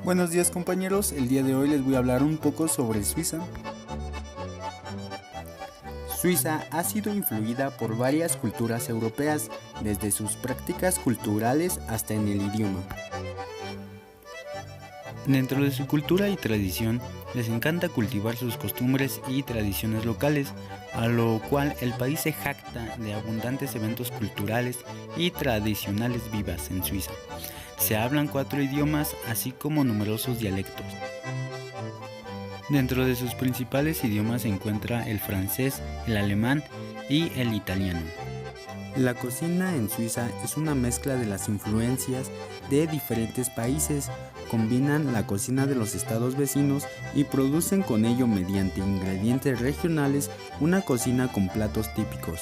Buenos días compañeros, el día de hoy les voy a hablar un poco sobre Suiza. Suiza ha sido influida por varias culturas europeas, desde sus prácticas culturales hasta en el idioma. Dentro de su cultura y tradición, les encanta cultivar sus costumbres y tradiciones locales, a lo cual el país se jacta de abundantes eventos culturales y tradicionales vivas en Suiza. Se hablan 4 idiomas, así como numerosos dialectos. Dentro de sus principales idiomas se encuentra el francés, el alemán y el italiano. La cocina en Suiza es una mezcla de las influencias de diferentes países, combinan la cocina de los estados vecinos y producen con ello mediante ingredientes regionales una cocina con platos típicos.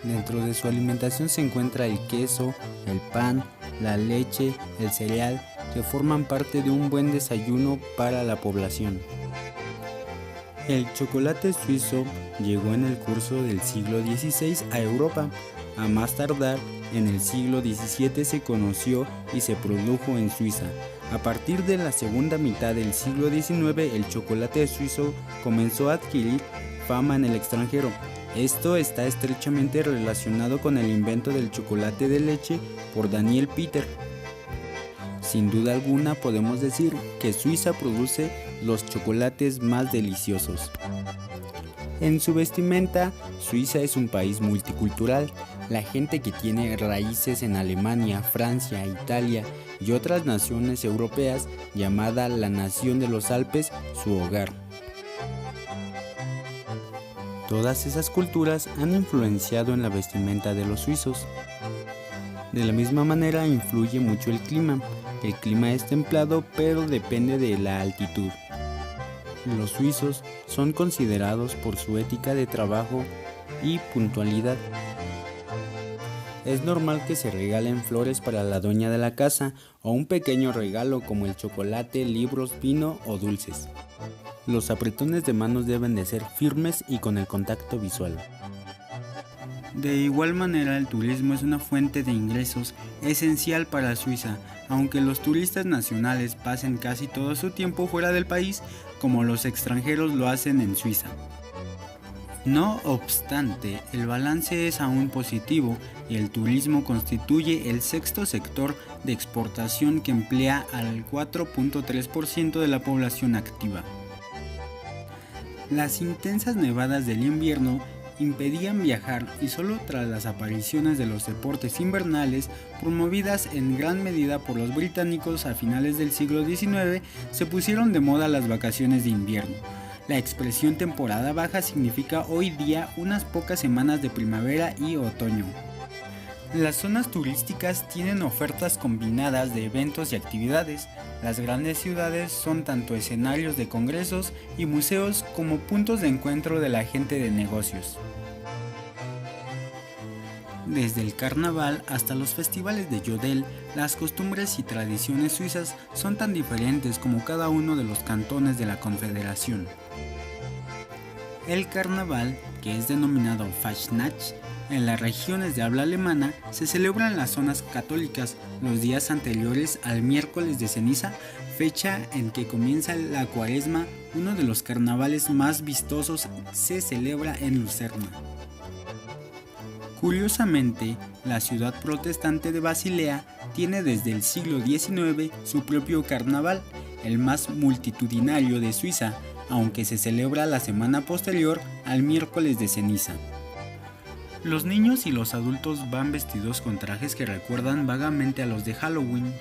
Dentro de su alimentación se encuentra el queso, el pan, la leche, el cereal, que forman parte de un buen desayuno para la población. El chocolate suizo llegó en el curso del siglo XVI a Europa. A más tardar, en el siglo XVII se conoció y se produjo en Suiza. A partir de la segunda mitad del siglo XIX, el chocolate suizo comenzó a adquirir fama en el extranjero. Esto está estrechamente relacionado con el invento del chocolate de leche por Daniel Peter. Sin duda alguna podemos decir que Suiza produce los chocolates más deliciosos. En su vestimenta, Suiza es un país multicultural. La gente que tiene raíces en Alemania, Francia, Italia y otras naciones europeas, llamada la Nación de los Alpes, su hogar. Todas esas culturas han influenciado en la vestimenta de los suizos. De la misma manera influye mucho el clima. El clima es templado, pero depende de la altitud. Los suizos son considerados por su ética de trabajo y puntualidad. Es normal que se regalen flores para la dueña de la casa o un pequeño regalo como el chocolate, libros, vino o dulces. Los apretones de manos deben de ser firmes y con el contacto visual. De igual manera, el turismo es una fuente de ingresos esencial para Suiza, aunque los turistas nacionales pasen casi todo su tiempo fuera del país, como los extranjeros lo hacen en Suiza. No obstante, el balance es aún positivo y el turismo constituye el sexto sector de exportación que emplea al 4.3% de la población activa. Las intensas nevadas del invierno impedían viajar y solo tras las apariciones de los deportes invernales, promovidas en gran medida por los británicos a finales del siglo XIX, se pusieron de moda las vacaciones de invierno. La expresión temporada baja significa hoy día unas pocas semanas de primavera y otoño. Las zonas turísticas tienen ofertas combinadas de eventos y actividades. Las grandes ciudades son tanto escenarios de congresos y museos como puntos de encuentro de la gente de negocios. Desde el carnaval hasta los festivales de Yodel, las costumbres y tradiciones suizas son tan diferentes como cada uno de los cantones de la Confederación. El carnaval, que es denominado Fastnacht, en las regiones de habla alemana se celebra en las zonas católicas los días anteriores al miércoles de ceniza, fecha en que comienza la cuaresma. Uno de los carnavales más vistosos se celebra en Lucerna. Curiosamente, la ciudad protestante de Basilea tiene desde el siglo XIX su propio carnaval, el más multitudinario de Suiza, aunque se celebra la semana posterior al miércoles de ceniza. Los niños y los adultos van vestidos con trajes que recuerdan vagamente a los de Halloween.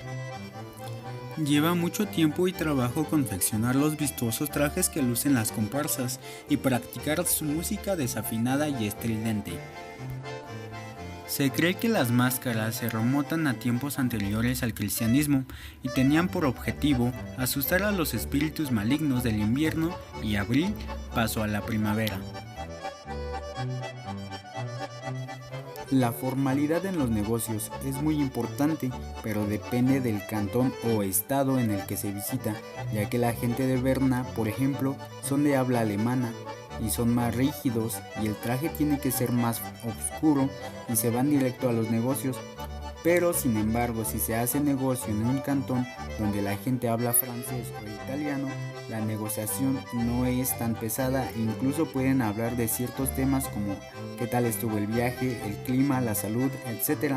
Lleva mucho tiempo y trabajo confeccionar los vistosos trajes que lucen las comparsas y practicar su música desafinada y estridente. Se cree que las máscaras se remontan a tiempos anteriores al cristianismo y tenían por objetivo asustar a los espíritus malignos del invierno y abrir paso a la primavera. La formalidad en los negocios es muy importante, pero depende del cantón o estado en el que se visita, ya que la gente de Berna, por ejemplo, son de habla alemana y son más rígidos y el traje tiene que ser más oscuro y se van directo a los negocios. Pero sin embargo, si se hace negocio en un cantón donde la gente habla francés o italiano, la negociación no es tan pesada e incluso pueden hablar de ciertos temas como qué tal estuvo el viaje, el clima, la salud, etc.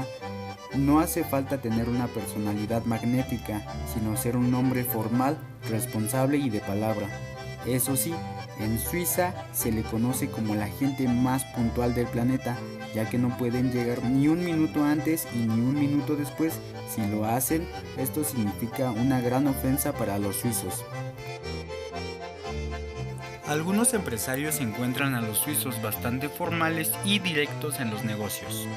No hace falta tener una personalidad magnética, sino ser un hombre formal, responsable y de palabra. Eso sí, en Suiza se le conoce como la gente más puntual del planeta, ya que no pueden llegar ni un minuto antes y ni un minuto después. Si lo hacen, esto significa una gran ofensa para los suizos. Algunos empresarios encuentran a los suizos bastante formales y directos en los negocios.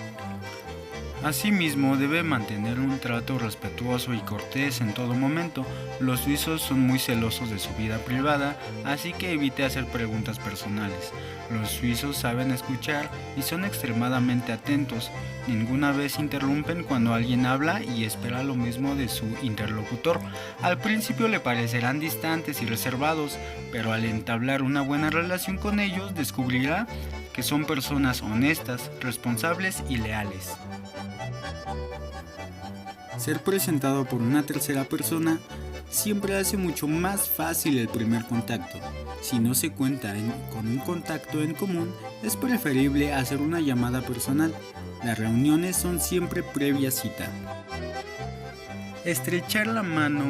Asimismo, debe mantener un trato respetuoso y cortés en todo momento. Los suizos son muy celosos de su vida privada, así que evite hacer preguntas personales. Los suizos saben escuchar y son extremadamente atentos. Ninguna vez interrumpen cuando alguien habla y espera lo mismo de su interlocutor. Al principio le parecerán distantes y reservados, pero al entablar una buena relación con ellos descubrirá que son personas honestas, responsables y leales. Ser presentado por una tercera persona siempre hace mucho más fácil el primer contacto. Si no se cuenta con un contacto en común, es preferible hacer una llamada personal. Las reuniones son siempre previa cita. Estrechar la mano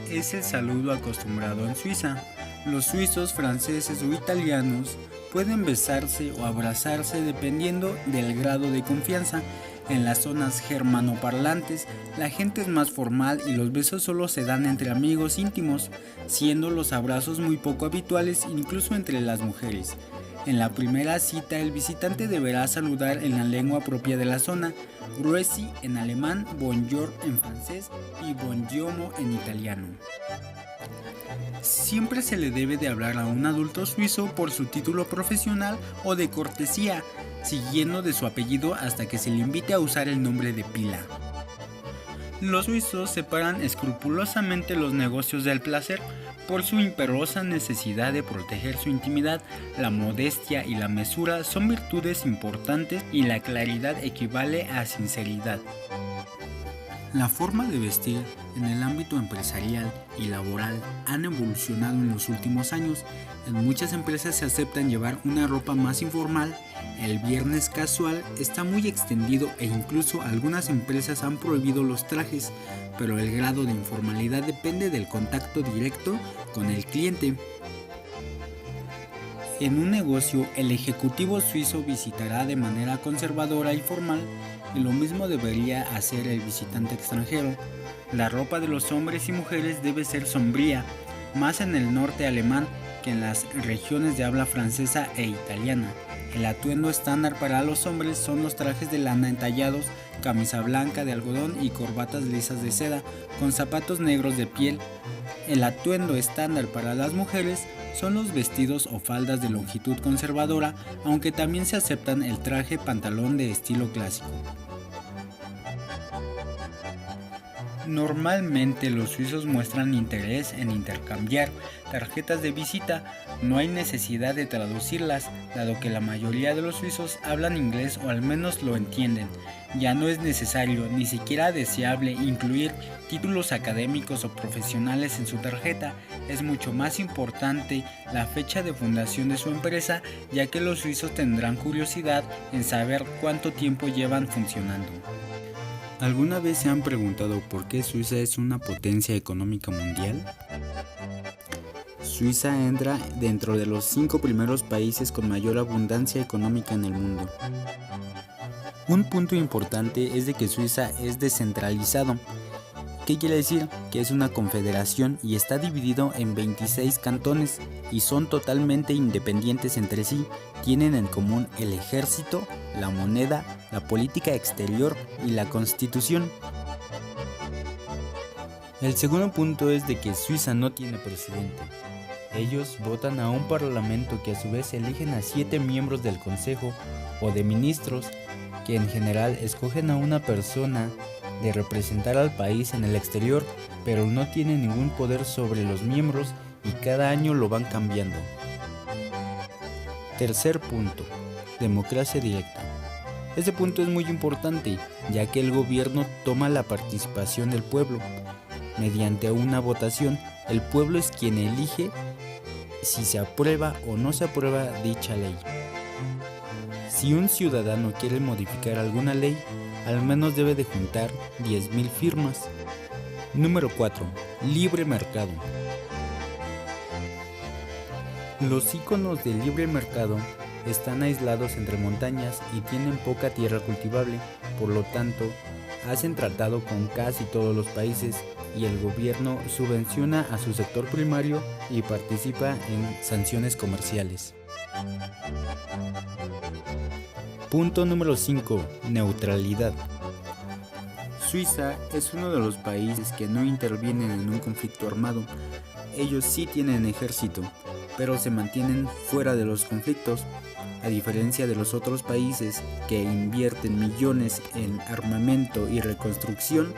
es el saludo acostumbrado en Suiza. Los suizos, franceses o italianos pueden besarse o abrazarse dependiendo del grado de confianza. En las zonas germanoparlantes, la gente es más formal y los besos solo se dan entre amigos íntimos, siendo los abrazos muy poco habituales incluso entre las mujeres. En la primera cita, el visitante deberá saludar en la lengua propia de la zona, Grüezi en alemán, Bonjour en francés y Buongiorno en italiano. Siempre se le debe de hablar a un adulto suizo por su título profesional o de cortesía, siguiendo de su apellido hasta que se le invite a usar el nombre de pila. Los suizos separan escrupulosamente los negocios del placer. Por su imperiosa necesidad de proteger su intimidad, la modestia y la mesura son virtudes importantes y la claridad equivale a sinceridad. La forma de vestir en el ámbito empresarial y laboral han evolucionado en los últimos años. En muchas empresas se aceptan llevar una ropa más informal. El viernes casual está muy extendido e incluso algunas empresas han prohibido los trajes, pero el grado de informalidad depende del contacto directo con el cliente. En un negocio, el ejecutivo suizo visitará de manera conservadora y formal, y lo mismo debería hacer el visitante extranjero. La ropa de los hombres y mujeres debe ser sombría, más en el norte alemán que en las regiones de habla francesa e italiana. El atuendo estándar para los hombres son los trajes de lana entallados, camisa blanca de algodón y corbatas lisas de seda, con zapatos negros de piel. El atuendo estándar para las mujeres son los vestidos o faldas de longitud conservadora, aunque también se aceptan el traje pantalón de estilo clásico. Normalmente los suizos muestran interés en intercambiar tarjetas de visita. No hay necesidad de traducirlas, dado que la mayoría de los suizos hablan inglés o al menos lo entienden. Ya no es necesario, ni siquiera deseable, incluir títulos académicos o profesionales en su tarjeta. Es mucho más importante la fecha de fundación de su empresa, ya que los suizos tendrán curiosidad en saber cuánto tiempo llevan funcionando. ¿Alguna vez se han preguntado por qué Suiza es una potencia económica mundial? Suiza entra dentro de los 5 primeros países con mayor abundancia económica en el mundo. Un punto importante es de que Suiza es descentralizado. ¿Qué quiere decir? Que es una confederación y está dividido en 26 cantones y son totalmente independientes entre sí. Tienen en común el ejército, la moneda, la política exterior y la constitución. El segundo punto es de que Suiza no tiene presidente. Ellos votan a un parlamento que a su vez eligen a 7 miembros del consejo o de ministros que en general escogen a una persona de representar al país en el exterior, pero no tienen ningún poder sobre los miembros y cada año lo van cambiando. Tercer punto, democracia directa. Este punto es muy importante, ya que el gobierno toma la participación del pueblo. Mediante una votación, el pueblo es quien elige si se aprueba o no se aprueba dicha ley. Si un ciudadano quiere modificar alguna ley, al menos debe de juntar 10,000 firmas. Número 4. Libre mercado. Los íconos del libre mercado están aislados entre montañas y tienen poca tierra cultivable, por lo tanto, hacen tratado con casi todos los países y el gobierno subvenciona a su sector primario y participa en sanciones comerciales. Punto número 5. Neutralidad. Suiza es uno de los países que no intervienen en un conflicto armado. Ellos sí tienen ejército, pero se mantienen fuera de los conflictos. A diferencia de los otros países que invierten millones en armamento y reconstrucción,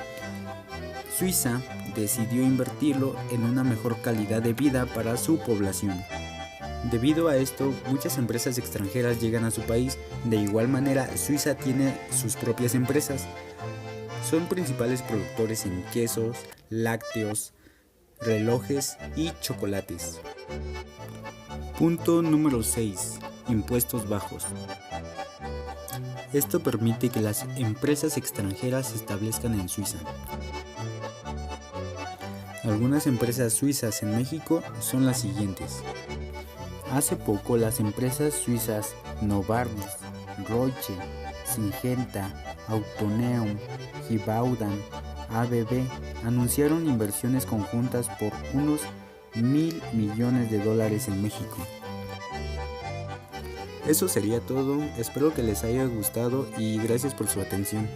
Suiza decidió invertirlo en una mejor calidad de vida para su población. Debido a esto, muchas empresas extranjeras llegan a su país. De igual manera, Suiza tiene sus propias empresas. Son principales productores en quesos, lácteos, relojes y chocolates. Punto número 6. Impuestos bajos. Esto permite que las empresas extranjeras se establezcan en Suiza. Algunas empresas suizas en México son las siguientes. Hace poco las empresas suizas Novartis, Roche, Syngenta, Autoneum, Givaudan, ABB anunciaron inversiones conjuntas por unos $1,000 millones en México. Eso sería todo, espero que les haya gustado y gracias por su atención.